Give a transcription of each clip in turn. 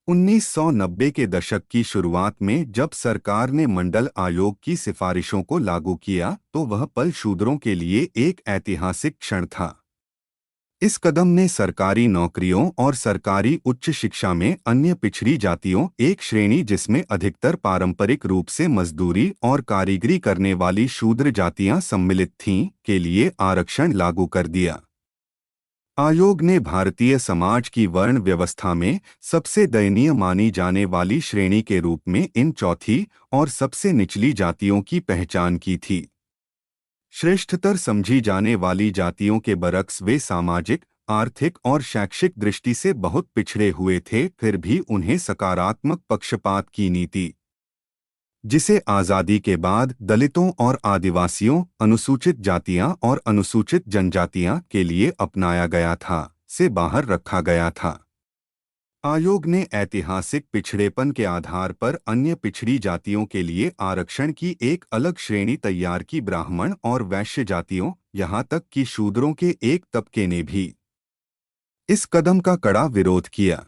1990 के दशक की शुरुआत में जब सरकार ने मंडल आयोग की सिफारिशों को लागू किया तो वह पल शूद्रों के लिए एक ऐतिहासिक क्षण था। इस कदम ने सरकारी नौकरियों और सरकारी उच्च शिक्षा में अन्य पिछड़ी जातियों, एक श्रेणी जिसमें अधिकतर पारंपरिक रूप से मजदूरी और कारीगरी करने वाली शूद्र जातियां सम्मिलित थीं, के लिए आरक्षण लागू कर दिया। आयोग ने भारतीय समाज की वर्ण व्यवस्था में सबसे दयनीय मानी जाने वाली श्रेणी के रूप में इन चौथी और सबसे निचली जातियों की पहचान की थी। श्रेष्ठतर समझी जाने वाली जातियों के बरक्स वे सामाजिक, आर्थिक और शैक्षिक दृष्टि से बहुत पिछड़े हुए थे, फिर भी उन्हें सकारात्मक पक्षपात की नीति, जिसे आज़ादी के बाद दलितों और आदिवासियों, अनुसूचित जातियां और अनुसूचित जनजातियां के लिए अपनाया गया था, से बाहर रखा गया था। आयोग ने ऐतिहासिक पिछड़ेपन के आधार पर अन्य पिछड़ी जातियों के लिए आरक्षण की एक अलग श्रेणी तैयार की। ब्राह्मण और वैश्य जातियों, यहां तक कि शूद्रों के एक तबके ने भी इस कदम का कड़ा विरोध किया।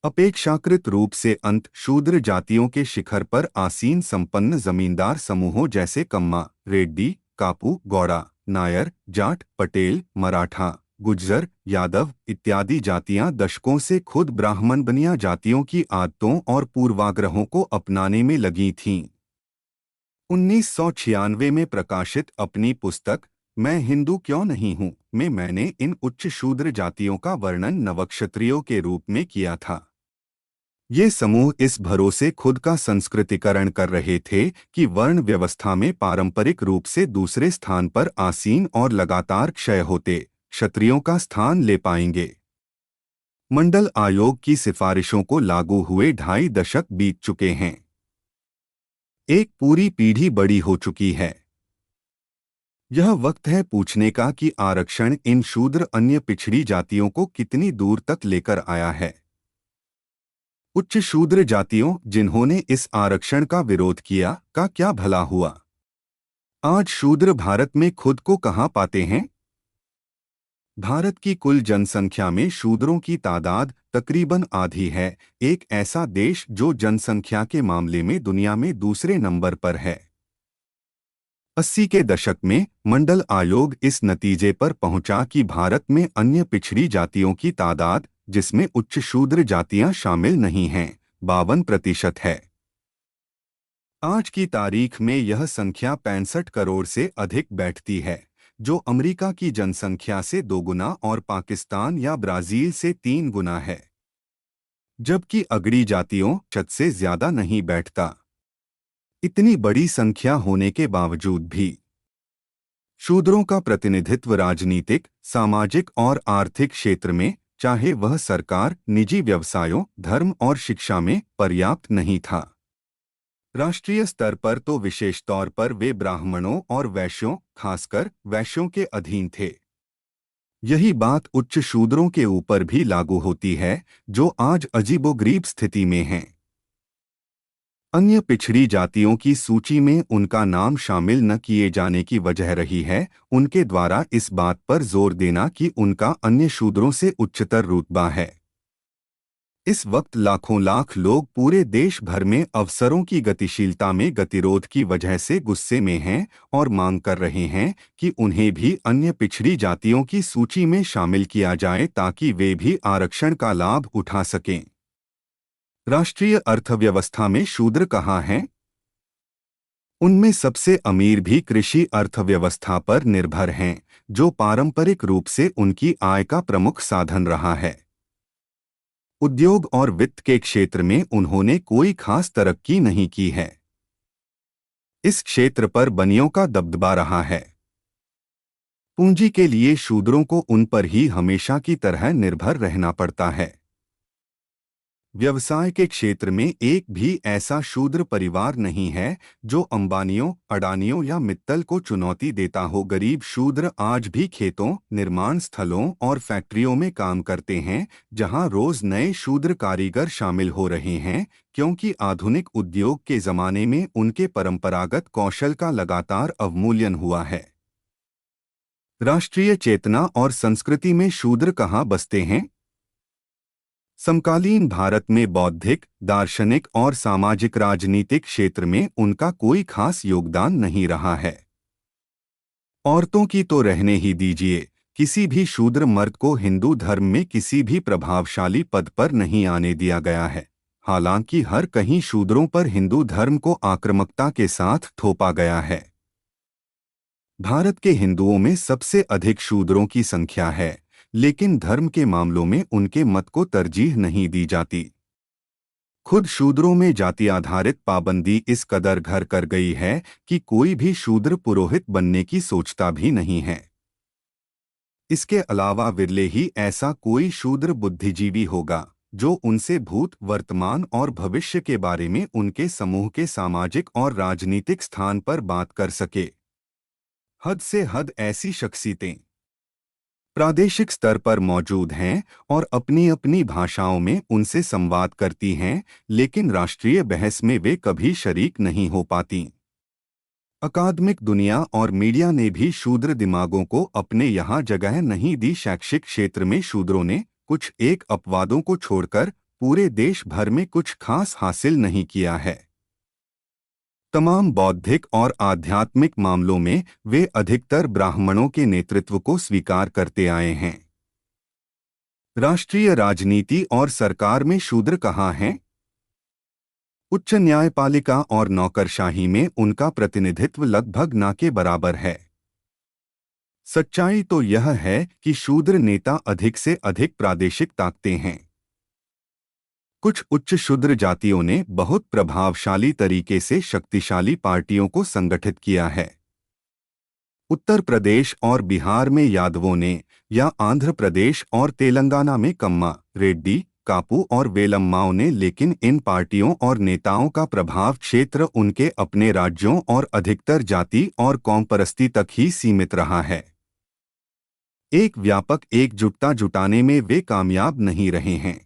अपेक्षाकृत रूप से अंत शूद्र जातियों के शिखर पर आसीन संपन्न जमींदार समूहों जैसे कम्मा, रेड्डी, कापू, गौड़ा, नायर, जाट, पटेल, मराठा, गुज्जर, यादव इत्यादि जातियां दशकों से खुद ब्राह्मण बनिया जातियों की आदतों और पूर्वाग्रहों को अपनाने में लगी थीं। 1996 में प्रकाशित अपनी पुस्तक मैं हिंदू क्यों नहीं हूं में मैंने इन उच्च शूद्र जातियों का वर्णन नवक्षत्रियों के रूप में किया था। ये समूह इस भरोसे खुद का संस्कृतिकरण कर रहे थे कि वर्ण व्यवस्था में पारंपरिक रूप से दूसरे स्थान पर आसीन और लगातार क्षय होते क्षत्रियों का स्थान ले पाएंगे। मंडल आयोग की सिफारिशों को लागू हुए 2.5 दशक बीत चुके हैं। एक पूरी पीढ़ी बड़ी हो चुकी है। यह वक्त है पूछने का कि आरक्षण इन शूद्र अन्य पिछड़ी जातियों को कितनी दूर तक लेकर आया है। उच्च शूद्र जातियों जिन्होंने इस आरक्षण का विरोध किया, का क्या भला हुआ? आज शूद्र भारत में खुद को कहां पाते हैं? भारत की कुल जनसंख्या में शूद्रों की तादाद तकरीबन आधी है, एक ऐसा देश जो जनसंख्या के मामले में दुनिया में दूसरे नंबर पर है। 80 के दशक में मंडल आयोग इस नतीजे पर पहुंचा कि भारत में अन्य पिछड़ी जातियों की तादाद, जिसमें उच्च शूद्र जातियां शामिल नहीं हैं, 52% है। आज की तारीख में यह संख्या 65 करोड़ से अधिक बैठती है, जो अमेरिका की जनसंख्या से 2 गुना और पाकिस्तान या ब्राजील से 3 गुना है। जबकि अगड़ी जातियों छत से ज्यादा नहीं बैठता। इतनी बड़ी संख्या होने के बावजूद भी शूद्रों का प्रतिनिधित्व राजनीतिक, सामाजिक और आर्थिक क्षेत्र में, चाहे वह सरकार, निजी व्यवसायों, धर्म और शिक्षा में, पर्याप्त नहीं था। राष्ट्रीय स्तर पर तो विशेष तौर पर वे ब्राह्मणों और वैश्यों, खासकर वैश्यों के अधीन थे। यही बात उच्च शूद्रों के ऊपर भी लागू होती है, जो आज अजीबोगरीब स्थिति में हैं। अन्य पिछड़ी जातियों की सूची में उनका नाम शामिल न किए जाने की वजह रही है उनके द्वारा इस बात पर जोर देना कि उनका अन्य शूद्रों से उच्चतर रुतबा है। इस वक्त लाखों लाख लोग पूरे देश भर में अवसरों की गतिशीलता में गतिरोध की वजह से गुस्से में हैं और मांग कर रहे हैं कि उन्हें भी अन्य पिछड़ी जातियों की सूची में शामिल किया जाए ताकि वे भी आरक्षण का लाभ उठा सकें। राष्ट्रीय अर्थव्यवस्था में शूद्र कहाँ हैं? उनमें सबसे अमीर भी कृषि अर्थव्यवस्था पर निर्भर हैं, जो पारंपरिक रूप से उनकी आय का प्रमुख साधन रहा है। उद्योग और वित्त के क्षेत्र में उन्होंने कोई खास तरक्की नहीं की है। इस क्षेत्र पर बनियों का दबदबा रहा है। पूंजी के लिए शूद्रों को उन पर ही हमेशा की तरह निर्भर रहना पड़ता है। व्यवसाय के क्षेत्र में एक भी ऐसा शूद्र परिवार नहीं है जो अंबानियों, अडानियों या मित्तल को चुनौती देता हो। गरीब शूद्र आज भी खेतों, निर्माण स्थलों और फैक्ट्रियों में काम करते हैं, जहां रोज नए शूद्र कारीगर शामिल हो रहे हैं, क्योंकि आधुनिक उद्योग के जमाने में उनके परंपरागत कौशल का लगातार अवमूल्यन हुआ है। राष्ट्रीय चेतना और संस्कृति में शूद्र कहाँ बसते हैं? समकालीन भारत में बौद्धिक, दार्शनिक और सामाजिक राजनीतिक क्षेत्र में उनका कोई खास योगदान नहीं रहा है। औरतों की तो रहने ही दीजिए, किसी भी शूद्र मर्द को हिंदू धर्म में किसी भी प्रभावशाली पद पर नहीं आने दिया गया है। हालांकि हर कहीं शूद्रों पर हिंदू धर्म को आक्रामकता के साथ थोपा गया है। भारत के हिंदुओं में सबसे अधिक शूद्रों की संख्या है, लेकिन धर्म के मामलों में उनके मत को तरजीह नहीं दी जाती। खुद शूद्रों में जाति आधारित पाबंदी इस कदर घर कर गई है कि कोई भी शूद्र पुरोहित बनने की सोचता भी नहीं है। इसके अलावा विरले ही ऐसा कोई शूद्र बुद्धिजीवी होगा जो उनसे भूत, वर्तमान और भविष्य के बारे में उनके समूह के सामाजिक और राजनीतिक स्थान पर बात कर सके। हद से हद ऐसी शख्सियतें प्रादेशिक स्तर पर मौजूद हैं और अपनी अपनी भाषाओं में उनसे संवाद करती हैं, लेकिन राष्ट्रीय बहस में वे कभी शरीक नहीं हो पाती। अकादमिक दुनिया और मीडिया ने भी शूद्र दिमागों को अपने यहाँ जगह नहीं दी। शैक्षिक क्षेत्र में शूद्रों ने कुछ एक अपवादों को छोड़कर पूरे देश भर में कुछ खास हासिल नहीं किया है। तमाम बौद्धिक और आध्यात्मिक मामलों में वे अधिकतर ब्राह्मणों के नेतृत्व को स्वीकार करते आए हैं। राष्ट्रीय राजनीति और सरकार में शूद्र कहाँ हैं? उच्च न्यायपालिका और नौकरशाही में उनका प्रतिनिधित्व लगभग ना के बराबर है। सच्चाई तो यह है कि शूद्र नेता अधिक से अधिक प्रादेशिक ताकतें हैं। कुछ उच्च शूद्र जातियों ने बहुत प्रभावशाली तरीके से शक्तिशाली पार्टियों को संगठित किया है। उत्तर प्रदेश और बिहार में यादवों ने, या आंध्र प्रदेश और तेलंगाना में कम्मा, रेड्डी, कापू और वेलम्माओं ने, लेकिन इन पार्टियों और नेताओं का प्रभाव क्षेत्र उनके अपने राज्यों और अधिकतर जाति और कौमपरस्ती तक ही सीमित रहा है। एक व्यापक एकजुटता जुटाने में वे कामयाब नहीं रहे हैं।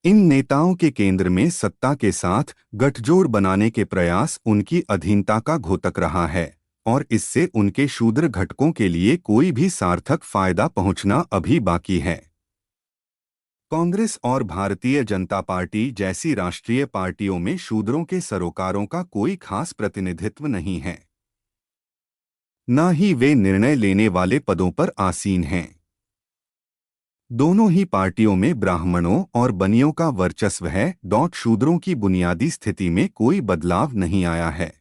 इन नेताओं के केंद्र में सत्ता के साथ गठजोड़ बनाने के प्रयास उनकी अधीनता का घोतक रहा है और इससे उनके शूद्र घटकों के लिए कोई भी सार्थक फायदा पहुंचना अभी बाकी है। कांग्रेस और भारतीय जनता पार्टी जैसी राष्ट्रीय पार्टियों में शूद्रों के सरोकारों का कोई खास प्रतिनिधित्व नहीं है। न ही वे निर्णय लेने वाले पदों पर आसीन हैं। दोनों ही पार्टियों में ब्राह्मणों और बनियों का वर्चस्व है। शूद्रों की बुनियादी स्थिति में कोई बदलाव नहीं आया है।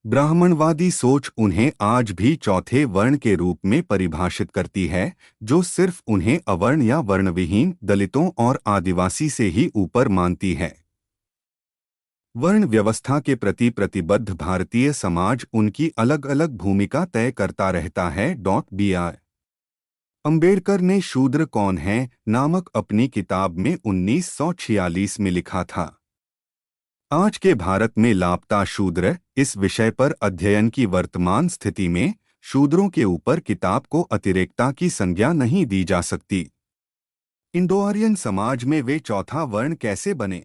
ब्राह्मणवादी सोच उन्हें आज भी चौथे वर्ण के रूप में परिभाषित करती है, जो सिर्फ उन्हें अवर्ण या वर्णविहीन दलितों और आदिवासी से ही ऊपर मानती है। वर्ण व्यवस्था के प्रति प्रतिबद्ध भारतीय समाज उनकी अलग अलग भूमिका तय करता रहता है। बी.आर. अंबेडकर ने शूद्र कौन है नामक अपनी किताब में 1946 में लिखा था, आज के भारत में लापता शूद्र। इस विषय पर अध्ययन की वर्तमान स्थिति में शूद्रों के ऊपर किताब को अतिरेकता की संज्ञा नहीं दी जा सकती। इंडो आर्यन समाज में वे चौथा वर्ण कैसे बने?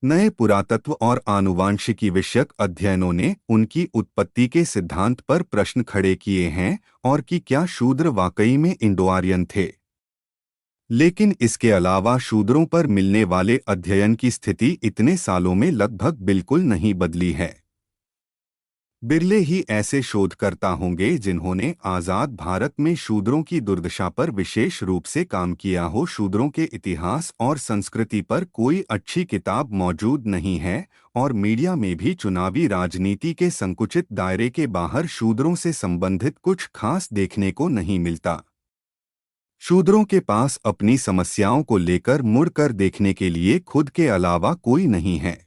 नए पुरातत्व और आनुवांशिकी विषयक अध्ययनों ने उनकी उत्पत्ति के सिद्धांत पर प्रश्न खड़े किए हैं और कि क्या शूद्र वाकई में इंडो आर्यन थे। लेकिन इसके अलावा शूद्रों पर मिलने वाले अध्ययन की स्थिति इतने सालों में लगभग बिल्कुल नहीं बदली है। बिरले ही ऐसे शोधकर्ता होंगे जिन्होंने आज़ाद भारत में शूद्रों की दुर्दशा पर विशेष रूप से काम किया हो। शूद्रों के इतिहास और संस्कृति पर कोई अच्छी किताब मौजूद नहीं है और मीडिया में भी चुनावी राजनीति के संकुचित दायरे के बाहर शूद्रों से संबंधित कुछ खास देखने को नहीं मिलता। शूद्रों के पास अपनी समस्याओं को लेकर मुड़कर देखने के लिए खुद के अलावा कोई नहीं है।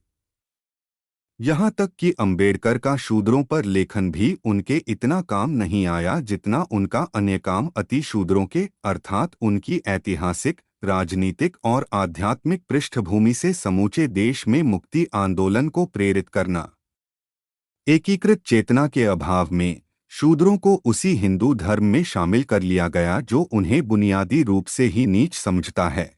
यहाँ तक कि अंबेडकर का शूद्रों पर लेखन भी उनके इतना काम नहीं आया जितना उनका अन्य काम अति शूद्रों के, अर्थात उनकी ऐतिहासिक, राजनीतिक और आध्यात्मिक पृष्ठभूमि से समूचे देश में मुक्ति आंदोलन को प्रेरित करना। एकीकृत चेतना के अभाव में शूद्रों को उसी हिंदू धर्म में शामिल कर लिया गया जो उन्हें बुनियादी रूप से ही नीच समझता है।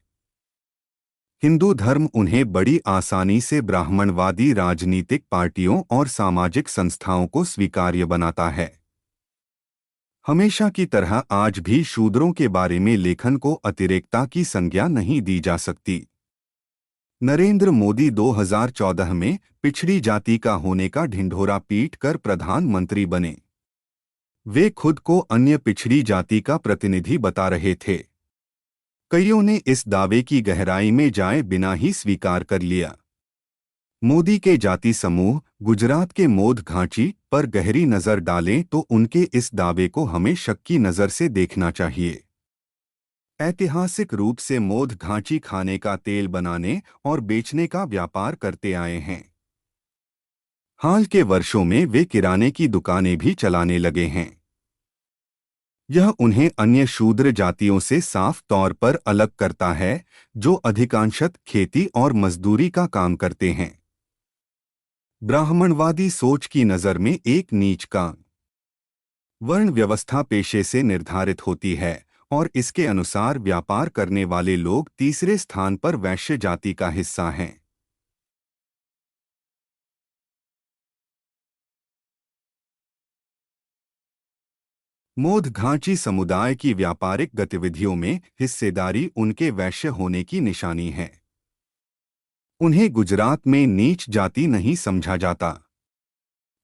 हिंदू धर्म उन्हें बड़ी आसानी से ब्राह्मणवादी राजनीतिक पार्टियों और सामाजिक संस्थाओं को स्वीकार्य बनाता है। हमेशा की तरह आज भी शूद्रों के बारे में लेखन को अतिरेकता की संज्ञा नहीं दी जा सकती। नरेंद्र मोदी 2014 में पिछड़ी जाति का होने का ढिंढोरा पीट कर प्रधानमंत्री बने। वे खुद को अन्य पिछड़ी जाति का प्रतिनिधि बता रहे थे। कईयों ने इस दावे की गहराई में जाए बिना ही स्वीकार कर लिया। मोदी के जाति समूह गुजरात के मोद घांची पर गहरी नजर डालें तो उनके इस दावे को हमें शक की नजर से देखना चाहिए। ऐतिहासिक रूप से मोद घांची खाने का तेल बनाने और बेचने का व्यापार करते आए हैं। हाल के वर्षों में वे किराने की दुकानें भी चलाने लगे हैं। यह उन्हें अन्य शूद्र जातियों से साफ तौर पर अलग करता है, जो अधिकांशतः खेती और मजदूरी का काम करते हैं। ब्राह्मणवादी सोच की नज़र में एक नीच का वर्ण व्यवस्था पेशे से निर्धारित होती है और इसके अनुसार व्यापार करने वाले लोग तीसरे स्थान पर वैश्य जाति का हिस्सा हैं। मोद घांची समुदाय की व्यापारिक गतिविधियों में हिस्सेदारी उनके वैश्य होने की निशानी है। उन्हें गुजरात में नीच जाति नहीं समझा जाता।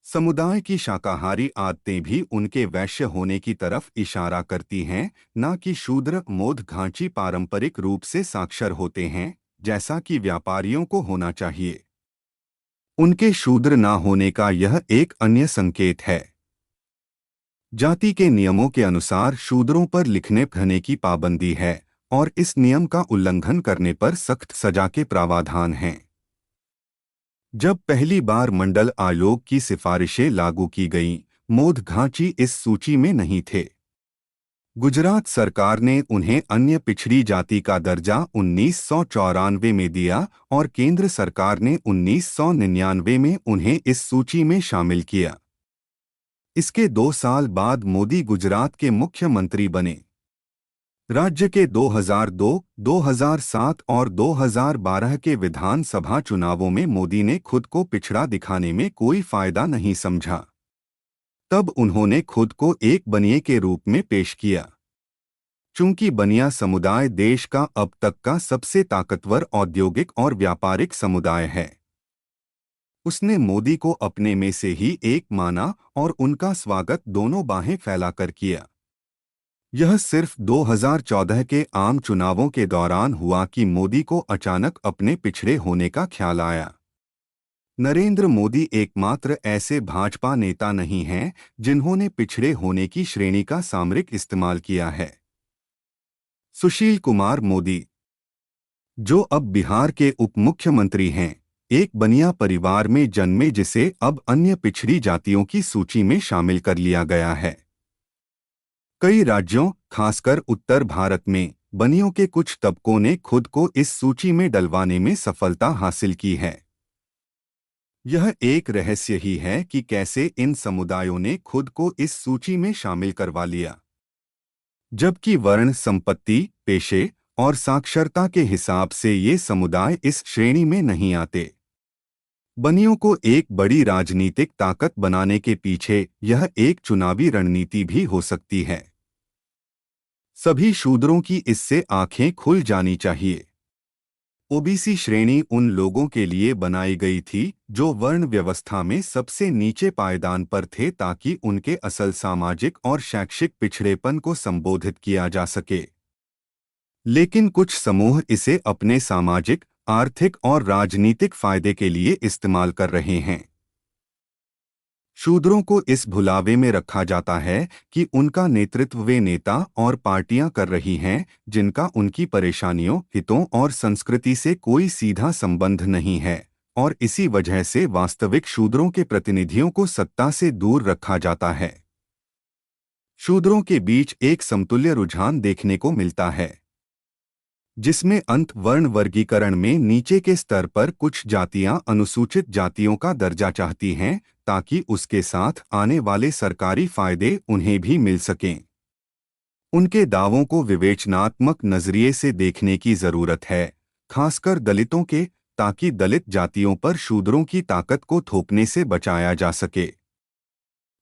समुदाय की शाकाहारी आदतें भी उनके वैश्य होने की तरफ इशारा करती हैं, न कि शूद्र। मोद घांची पारंपरिक रूप से साक्षर होते हैं, जैसा कि व्यापारियों को होना चाहिए। उनके शूद्र न होने का यह एक अन्य संकेत है। जाति के नियमों के अनुसार शूद्रों पर लिखने पढ़ने की पाबंदी है और इस नियम का उल्लंघन करने पर सख्त सजा के प्रावधान हैं। जब पहली बार मंडल आयोग की सिफारिशें लागू की गईं, मोद घांची इस सूची में नहीं थे। गुजरात सरकार ने उन्हें अन्य पिछड़ी जाति का दर्जा 1994 में दिया और केंद्र सरकार ने 1999 में उन्हें इस सूची में शामिल किया। इसके 2 साल बाद मोदी गुजरात के मुख्यमंत्री बने। राज्य के 2002, 2007 और 2012 के विधानसभा चुनावों में मोदी ने खुद को पिछड़ा दिखाने में कोई फायदा नहीं समझा। तब उन्होंने खुद को एक बनिए के रूप में पेश किया। चूंकि बनिया समुदाय देश का अब तक का सबसे ताकतवर औद्योगिक और व्यापारिक समुदाय है, उसने मोदी को अपने में से ही एक माना और उनका स्वागत दोनों बाहें फैलाकर किया। यह सिर्फ 2014 के आम चुनावों के दौरान हुआ कि मोदी को अचानक अपने पिछड़े होने का ख्याल आया। नरेंद्र मोदी एकमात्र ऐसे भाजपा नेता नहीं हैं जिन्होंने पिछड़े होने की श्रेणी का सामरिक इस्तेमाल किया है। सुशील कुमार मोदी, जो अब बिहार के उप मुख्यमंत्री हैं, एक बनिया परिवार में जन्मे जिसे अब अन्य पिछड़ी जातियों की सूची में शामिल कर लिया गया है। कई राज्यों, खासकर उत्तर भारत में, बनियों के कुछ तबकों ने खुद को इस सूची में डलवाने में सफलता हासिल की है। यह एक रहस्य ही है कि कैसे इन समुदायों ने खुद को इस सूची में शामिल करवा लिया, जबकि वर्ण, संपत्ति, पेशे और साक्षरता के हिसाब से ये समुदाय इस श्रेणी में नहीं आते। बनियों को एक बड़ी राजनीतिक ताकत बनाने के पीछे यह एक चुनावी रणनीति भी हो सकती है। सभी शूद्रों की इससे आंखें खुल जानी चाहिए। ओबीसी श्रेणी उन लोगों के लिए बनाई गई थी जो वर्ण व्यवस्था में सबसे नीचे पायदान पर थे, ताकि उनके असल सामाजिक और शैक्षिक पिछड़ेपन को संबोधित किया जा सके। लेकिन कुछ समूह इसे अपने सामाजिक, आर्थिक और राजनीतिक फायदे के लिए इस्तेमाल कर रहे हैं। शूद्रों को इस भुलावे में रखा जाता है कि उनका नेतृत्व वे नेता और पार्टियां कर रही हैं जिनका उनकी परेशानियों, हितों और संस्कृति से कोई सीधा संबंध नहीं है, और इसी वजह से वास्तविक शूद्रों के प्रतिनिधियों को सत्ता से दूर रखा जाता है। शूद्रों के बीच एक समतुल्य रुझान देखने को मिलता है, जिसमें अंत वर्ण वर्गीकरण में नीचे के स्तर पर कुछ जातियां अनुसूचित जातियों का दर्जा चाहती हैं, ताकि उसके साथ आने वाले सरकारी फायदे उन्हें भी मिल सकें। उनके दावों को विवेचनात्मक नजरिए से देखने की जरूरत है, खासकर दलितों के, ताकि दलित जातियों पर शूद्रों की ताकत को थोपने से बचाया जा सके।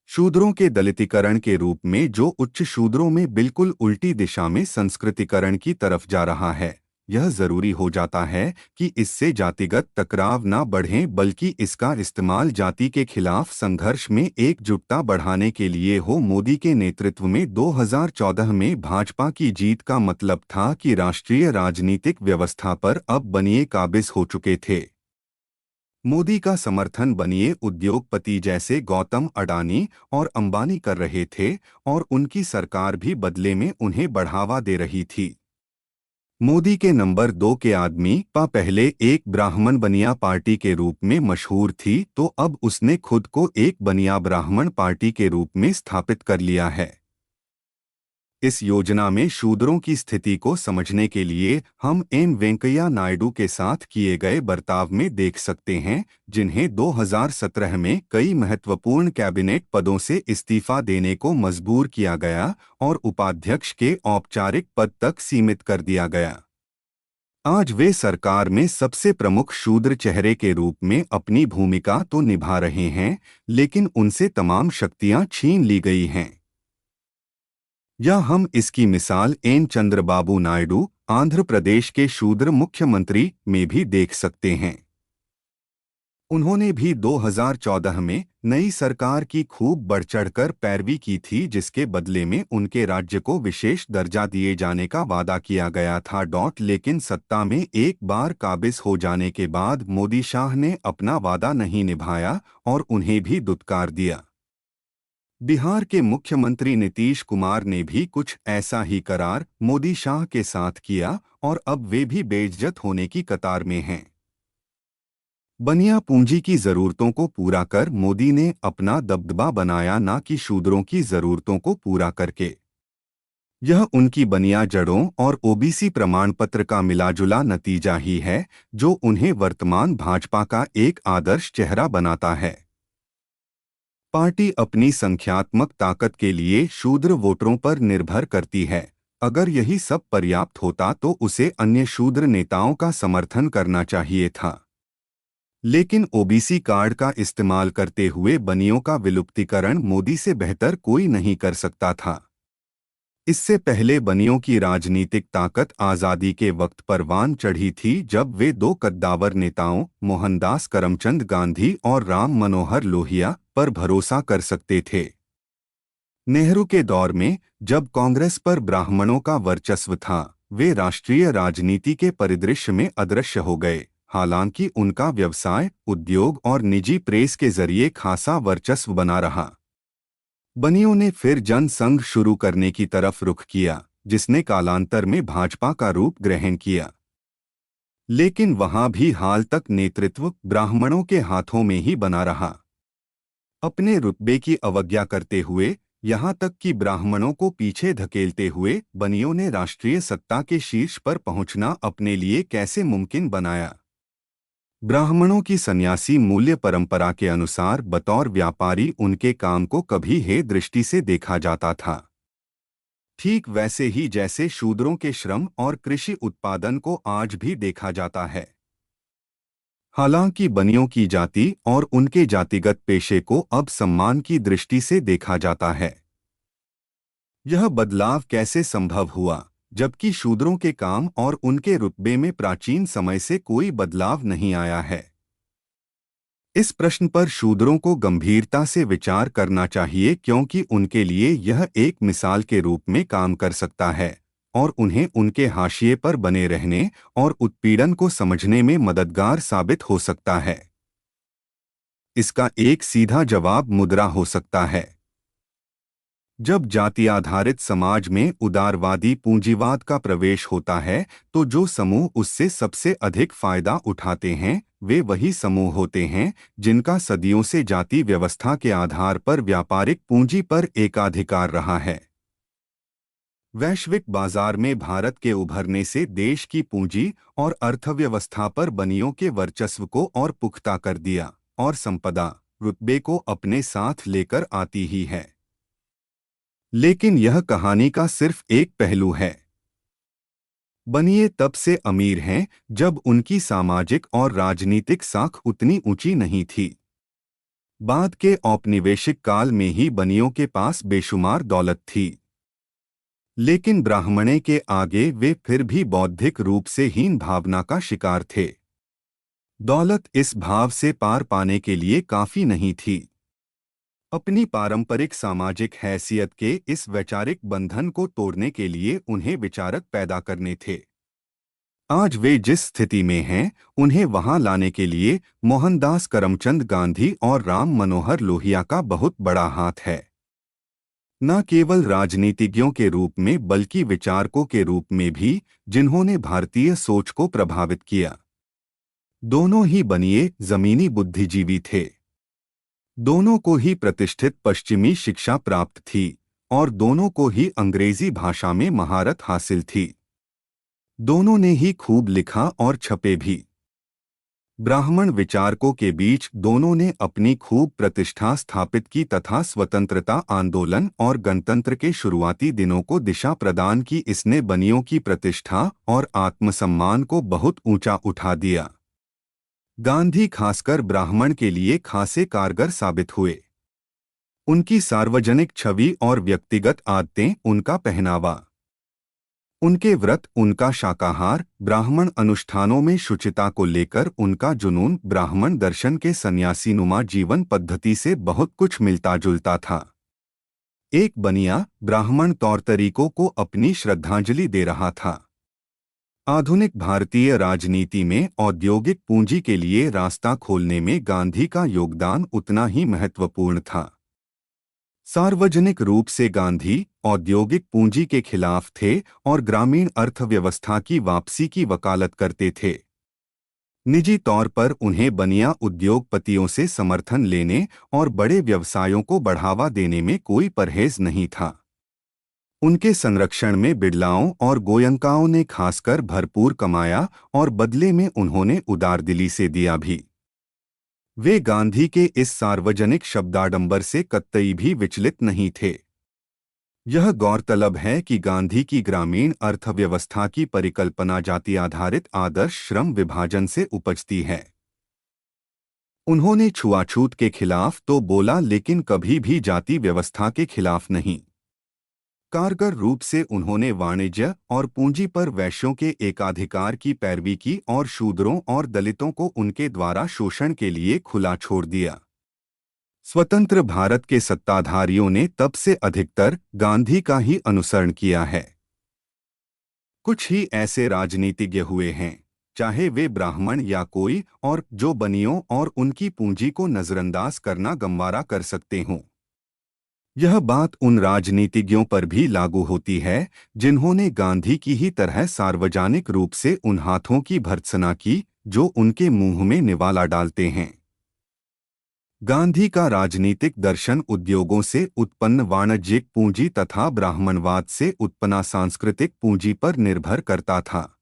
शूद्रों के दलितीकरण के रूप में जो उच्च शूद्रों में बिल्कुल उल्टी दिशा में संस्कृतिकरण की तरफ जा रहा है। यह जरूरी हो जाता है कि इससे जातिगत टकराव न बढ़ें बल्कि इसका इस्तेमाल जाति के खिलाफ संघर्ष में एकजुटता बढ़ाने के लिए हो। मोदी के नेतृत्व में 2014 में भाजपा की जीत का मतलब था कि राष्ट्रीय राजनीतिक व्यवस्था पर अब बनिए काबिज हो चुके थे। मोदी का समर्थन बनिए उद्योगपति जैसे गौतम अडानी और अंबानी कर रहे थे और उनकी सरकार भी बदले में उन्हें बढ़ावा दे रही थी। मोदी के नंबर 2 के आदमी पा पहले एक ब्राह्मण बनिया पार्टी के रूप में मशहूर थी, तो अब उसने खुद को एक बनिया ब्राह्मण पार्टी के रूप में स्थापित कर लिया है। इस योजना में शूद्रों की स्थिति को समझने के लिए हम एम वेंकैया नायडू के साथ किए गए बर्ताव में देख सकते हैं, जिन्हें 2017 में कई महत्वपूर्ण कैबिनेट पदों से इस्तीफा देने को मजबूर किया गया और उपाध्यक्ष के औपचारिक पद तक सीमित कर दिया गया। आज वे सरकार में सबसे प्रमुख शूद्र चेहरे के रूप में अपनी भूमिका तो निभा रहे हैं, लेकिन उनसे तमाम शक्तियां छीन ली गई हैं। या हम इसकी मिसाल एन चंद्रबाबू नायडू, आंध्र प्रदेश के शूद्र मुख्यमंत्री में भी देख सकते हैं। उन्होंने भी 2014 में नई सरकार की खूब बढ़-चढ़कर पैरवी की थी, जिसके बदले में उनके राज्य को विशेष दर्जा दिए जाने का वादा किया गया था। लेकिन सत्ता में एक बार काबिज हो जाने के बाद मोदी शाह ने अपना वादा नहीं निभाया और उन्हें भी दुत्कार दिया। बिहार के मुख्यमंत्री नीतीश कुमार ने भी कुछ ऐसा ही करार मोदी शाह के साथ किया और अब वे भी बेइज्जत होने की कतार में हैं। बनिया पूंजी की जरूरतों को पूरा कर मोदी ने अपना दबदबा बनाया, ना कि शूद्रों की जरूरतों को पूरा करके। यह उनकी बनिया जड़ों और ओबीसी प्रमाण पत्र का मिलाजुला नतीजा ही है, जो उन्हें वर्तमान भाजपा का एक आदर्श चेहरा बनाता है। पार्टी अपनी संख्यात्मक ताकत के लिए शूद्र वोटरों पर निर्भर करती है। अगर यही सब पर्याप्त होता तो उसे अन्य शूद्र नेताओं का समर्थन करना चाहिए था। लेकिन ओबीसी कार्ड का इस्तेमाल करते हुए बनियों का विलुप्तीकरण मोदी से बेहतर कोई नहीं कर सकता था। इससे पहले बनियों की राजनीतिक ताकत आज़ादी के वक्त परवान चढ़ी थी, जब वे दो कद्दावर नेताओं मोहनदास करमचंद गांधी और राम मनोहर लोहिया पर भरोसा कर सकते थे। नेहरू के दौर में जब कांग्रेस पर ब्राह्मणों का वर्चस्व था, वे राष्ट्रीय राजनीति के परिदृश्य में अदृश्य हो गए। हालांकि उनका व्यवसाय, उद्योग और निजी प्रेस के जरिए खासा वर्चस्व बना रहा। बनियों ने फिर जनसंघ शुरू करने की तरफ रुख किया, जिसने कालांतर में भाजपा का रूप ग्रहण किया। लेकिन वहां भी हाल तक नेतृत्व ब्राह्मणों के हाथों में ही बना रहा। अपने रुतबे की अवज्ञा करते हुए, यहां तक कि ब्राह्मणों को पीछे धकेलते हुए, बनियों ने राष्ट्रीय सत्ता के शीर्ष पर पहुंचना अपने लिए कैसे मुमकिन बनाया। ब्राह्मणों की सन्यासी मूल्य परंपरा के अनुसार बतौर व्यापारी उनके काम को कभी हे दृष्टि से देखा जाता था, ठीक वैसे ही जैसे शूद्रों के श्रम और कृषि उत्पादन को आज भी देखा जाता है। हालांकि बनियों की जाति और उनके जातिगत पेशे को अब सम्मान की दृष्टि से देखा जाता है। यह बदलाव कैसे संभव हुआ, जबकि शूद्रों के काम और उनके रुतबे में प्राचीन समय से कोई बदलाव नहीं आया है? इस प्रश्न पर शूद्रों को गंभीरता से विचार करना चाहिए, क्योंकि उनके लिए यह एक मिसाल के रूप में काम कर सकता है और उन्हें उनके हाशिए पर बने रहने और उत्पीड़न को समझने में मददगार साबित हो सकता है। इसका एक सीधा जवाब मुद्रा हो सकता है। जब जाति आधारित समाज में उदारवादी पूंजीवाद का प्रवेश होता है, तो जो समूह उससे सबसे अधिक फायदा उठाते हैं, वे वही समूह होते हैं जिनका सदियों से जाति व्यवस्था के आधार पर व्यापारिक पूंजी पर एकाधिकार रहा है। वैश्विक बाजार में भारत के उभरने से देश की पूंजी और अर्थव्यवस्था पर बनियों के वर्चस्व को और पुख्ता कर दिया और संपदा, रुतबे को अपने साथ लेकर आती ही है। लेकिन यह कहानी का सिर्फ एक पहलू है। बनिए तब से अमीर हैं जब उनकी सामाजिक और राजनीतिक साख उतनी ऊंची नहीं थी। बाद के औपनिवेशिक काल में ही बनियों के पास बेशुमार दौलत थी, लेकिन ब्राह्मणे के आगे वे फिर भी बौद्धिक रूप से हीन भावना का शिकार थे। दौलत इस भाव से पार पाने के लिए काफी नहीं थी। अपनी पारंपरिक सामाजिक हैसियत के इस वैचारिक बंधन को तोड़ने के लिए उन्हें विचारक पैदा करने थे। आज वे जिस स्थिति में हैं, उन्हें वहां लाने के लिए मोहनदास करमचंद गांधी और राम मनोहर लोहिया का बहुत बड़ा हाथ है। न केवल राजनीतिज्ञों के रूप में बल्कि विचारकों के रूप में भी, जिन्होंने भारतीय सोच को प्रभावित किया। दोनों ही बनिए जमीनी बुद्धिजीवी थे। दोनों को ही प्रतिष्ठित पश्चिमी शिक्षा प्राप्त थी और दोनों को ही अंग्रेजी भाषा में महारत हासिल थी। दोनों ने ही खूब लिखा और छपे भी। ब्राह्मण विचारकों के बीच दोनों ने अपनी खूब प्रतिष्ठा स्थापित की तथा स्वतंत्रता आंदोलन और गणतंत्र के शुरुआती दिनों को दिशा प्रदान की। इसने बनियों की प्रतिष्ठा और आत्मसम्मान को बहुत ऊंचा उठा दिया। गांधी खासकर ब्राह्मण के लिए खासे कारगर साबित हुए। उनकी सार्वजनिक छवि और व्यक्तिगत आदतें, उनका पहनावा, उनके व्रत, उनका शाकाहार, ब्राह्मण अनुष्ठानों में शुचिता को लेकर उनका जुनून ब्राह्मण दर्शन के सन्यासीनुमा जीवन पद्धति से बहुत कुछ मिलता जुलता था। एक बनिया ब्राह्मण तौर तरीकों को अपनी श्रद्धांजलि दे रहा था। आधुनिक भारतीय राजनीति में औद्योगिक पूंजी के लिए रास्ता खोलने में गांधी का योगदान उतना ही महत्वपूर्ण था। सार्वजनिक रूप से गांधी औद्योगिक पूंजी के खिलाफ थे और ग्रामीण अर्थव्यवस्था की वापसी की वकालत करते थे। निजी तौर पर उन्हें बनिया उद्योगपतियों से समर्थन लेने और बड़े व्यवसायों को बढ़ावा देने में कोई परहेज नहीं था। उनके संरक्षण में बिड़लाओं और गोयंकाओं ने खासकर भरपूर कमाया और बदले में उन्होंने उदारदिली से दिया भी। वे गांधी के इस सार्वजनिक शब्दाडंबर से कतई भी विचलित नहीं थे। यह गौरतलब है कि गांधी की ग्रामीण अर्थव्यवस्था की परिकल्पना जाति आधारित आदर्श श्रम विभाजन से उपजती है। उन्होंने छुआछूत के खिलाफ तो बोला, लेकिन कभी भी जाति व्यवस्था के खिलाफ नहीं। कारगर रूप से उन्होंने वाणिज्य और पूंजी पर वैश्यों के एकाधिकार की पैरवी की और शूद्रों और दलितों को उनके द्वारा शोषण के लिए खुला छोड़ दिया। स्वतंत्र भारत के सत्ताधारियों ने तब से अधिकतर गांधी का ही अनुसरण किया है। कुछ ही ऐसे राजनीतिज्ञ हुए हैं, चाहे वे ब्राह्मण या कोई और, जो बनियों और उनकी पूंजी को नजरअंदाज करना गंवारा कर सकते हों। यह बात उन राजनीतिज्ञों पर भी लागू होती है जिन्होंने गांधी की ही तरह सार्वजनिक रूप से उन हाथों की भर्त्सना की जो उनके मुंह में निवाला डालते हैं। गांधी का राजनीतिक दर्शन उद्योगों से उत्पन्न वाणिज्यिक पूंजी तथा ब्राह्मणवाद से उत्पन्न सांस्कृतिक पूंजी पर निर्भर करता था।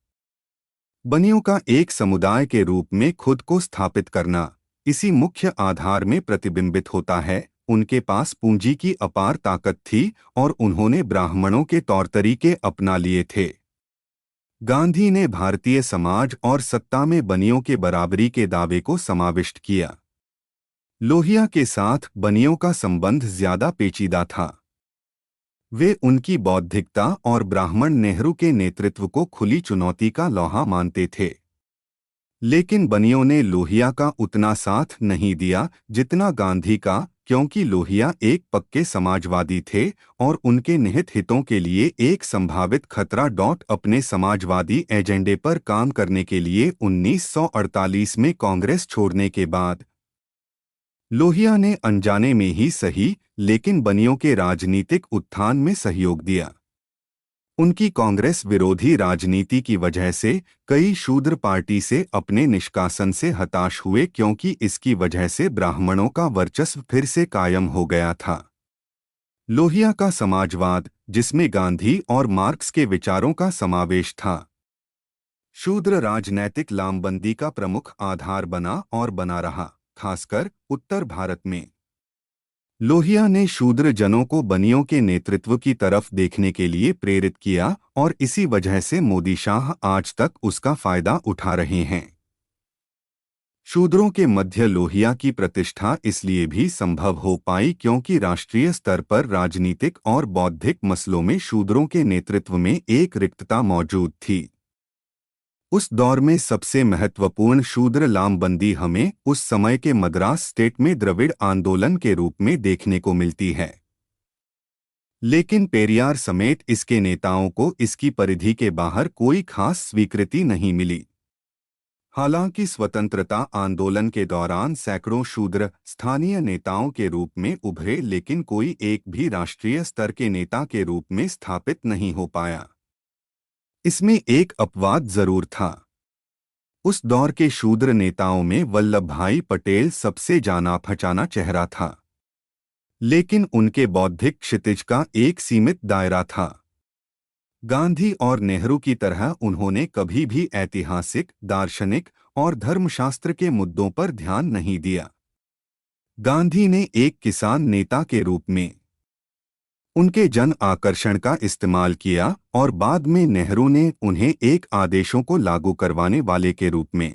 बनियों का एक समुदाय के रूप में खुद को स्थापित करना इसी मुख्य आधार में प्रतिबिंबित होता है। उनके पास पूंजी की अपार ताकत थी और उन्होंने ब्राह्मणों के तौर तरीके अपना लिए थे। गांधी ने भारतीय समाज और सत्ता में बनियों के बराबरी के दावे को समाविष्ट किया। लोहिया के साथ बनियों का संबंध ज्यादा पेचीदा था। वे उनकी बौद्धिकता और ब्राह्मण नेहरू के नेतृत्व को खुली चुनौती का लोहा मानते थे। लेकिन बनियों ने लोहिया का उतना साथ नहीं दिया जितना गांधी का, क्योंकि लोहिया एक पक्के समाजवादी थे और उनके निहित हितों के लिए एक संभावित खतरा अपने समाजवादी एजेंडे पर काम करने के लिए 1948 में कांग्रेस छोड़ने के बाद लोहिया ने अनजाने में ही सही लेकिन बनियों के राजनीतिक उत्थान में सहयोग दिया। उनकी कांग्रेस विरोधी राजनीति की वजह से कई शूद्र पार्टी से अपने निष्कासन से हताश हुए, क्योंकि इसकी वजह से ब्राह्मणों का वर्चस्व फिर से कायम हो गया था। लोहिया का समाजवाद, जिसमें गांधी और मार्क्स के विचारों का समावेश था, शूद्र राजनैतिक लामबंदी का प्रमुख आधार बना और बना रहा, खासकर उत्तर भारत में। लोहिया ने शूद्र जनों को बनियों के नेतृत्व की तरफ देखने के लिए प्रेरित किया और इसी वजह से मोदी शाह आज तक उसका फायदा उठा रहे हैं। शूद्रों के मध्य लोहिया की प्रतिष्ठा इसलिए भी संभव हो पाई क्योंकि राष्ट्रीय स्तर पर राजनीतिक और बौद्धिक मसलों में शूद्रों के नेतृत्व में एक रिक्तता मौजूद थी। उस दौर में सबसे महत्वपूर्ण शूद्र लामबंदी हमें उस समय के मद्रास स्टेट में द्रविड़ आंदोलन के रूप में देखने को मिलती है। लेकिन पेरियार समेत इसके नेताओं को इसकी परिधि के बाहर कोई खास स्वीकृति नहीं मिली। हालांकि स्वतंत्रता आंदोलन के दौरान सैकड़ों शूद्र स्थानीय नेताओं के रूप में उभरे, लेकिन कोई एक भी राष्ट्रीय स्तर के नेता के रूप में स्थापित नहीं हो पाया। इसमें एक अपवाद जरूर था। उस दौर के शूद्र नेताओं में वल्लभ भाई पटेल सबसे जाना पहचाना चेहरा था, लेकिन उनके बौद्धिक क्षितिज का एक सीमित दायरा था। गांधी और नेहरू की तरह उन्होंने कभी भी ऐतिहासिक, दार्शनिक और धर्मशास्त्र के मुद्दों पर ध्यान नहीं दिया। गांधी ने एक किसान नेता के रूप में उनके जन आकर्षण का इस्तेमाल किया और बाद में नेहरू ने उन्हें एक आदेशों को लागू करवाने वाले के रूप में।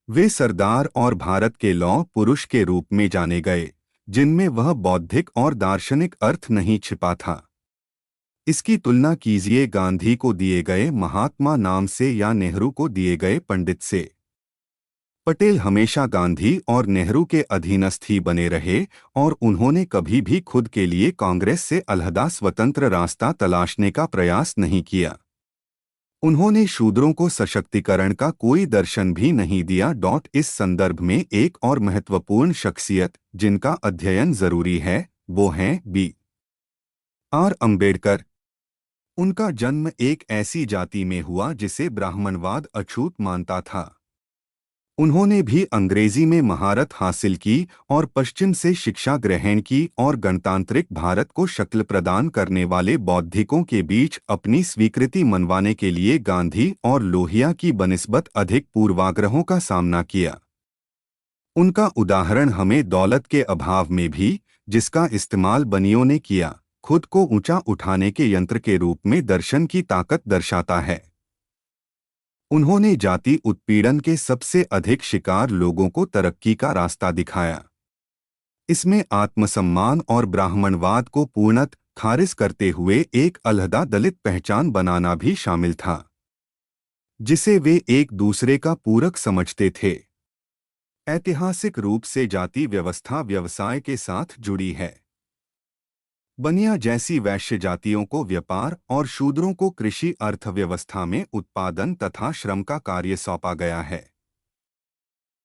वे सरदार और भारत के लौह पुरुष के रूप में जाने गए, जिनमें वह बौद्धिक और दार्शनिक अर्थ नहीं छिपा था। इसकी तुलना कीजिए गांधी को दिए गए महात्मा नाम से या नेहरू को दिए गए पंडित से। पटेल हमेशा गांधी और नेहरू के अधीनस्थ ही बने रहे और उन्होंने कभी भी खुद के लिए कांग्रेस से अलहदा स्वतंत्र रास्ता तलाशने का प्रयास नहीं किया। उन्होंने शूद्रों को सशक्तिकरण का कोई दर्शन भी नहीं दिया। इस संदर्भ में एक और महत्वपूर्ण शख्सियत जिनका अध्ययन जरूरी है वो हैं B.R. अम्बेडकर। उनका जन्म एक ऐसी जाति में हुआ जिसे ब्राह्मणवाद अछूत मानता था। उन्होंने भी अंग्रेजी में महारत हासिल की और पश्चिम से शिक्षा ग्रहण की और गणतांत्रिक भारत को शक्ल प्रदान करने वाले बौद्धिकों के बीच अपनी स्वीकृति मनवाने के लिए गांधी और लोहिया की बनिस्बत अधिक पूर्वाग्रहों का सामना किया। उनका उदाहरण हमें दौलत के अभाव में भी, जिसका इस्तेमाल बनियों ने किया, खुद को ऊंचा उठाने के यंत्र के रूप में दर्शन की ताकत दर्शाता है। उन्होंने जाति उत्पीड़न के सबसे अधिक शिकार लोगों को तरक्की का रास्ता दिखाया। इसमें आत्मसम्मान और ब्राह्मणवाद को पूर्णतः खारिज करते हुए एक अलहदा दलित पहचान बनाना भी शामिल था, जिसे वे एक दूसरे का पूरक समझते थे। ऐतिहासिक रूप से जाति व्यवस्था व्यवसाय के साथ जुड़ी है। बनिया जैसी वैश्य जातियों को व्यापार और शूद्रों को कृषि अर्थव्यवस्था में उत्पादन तथा श्रम का कार्य सौंपा गया है।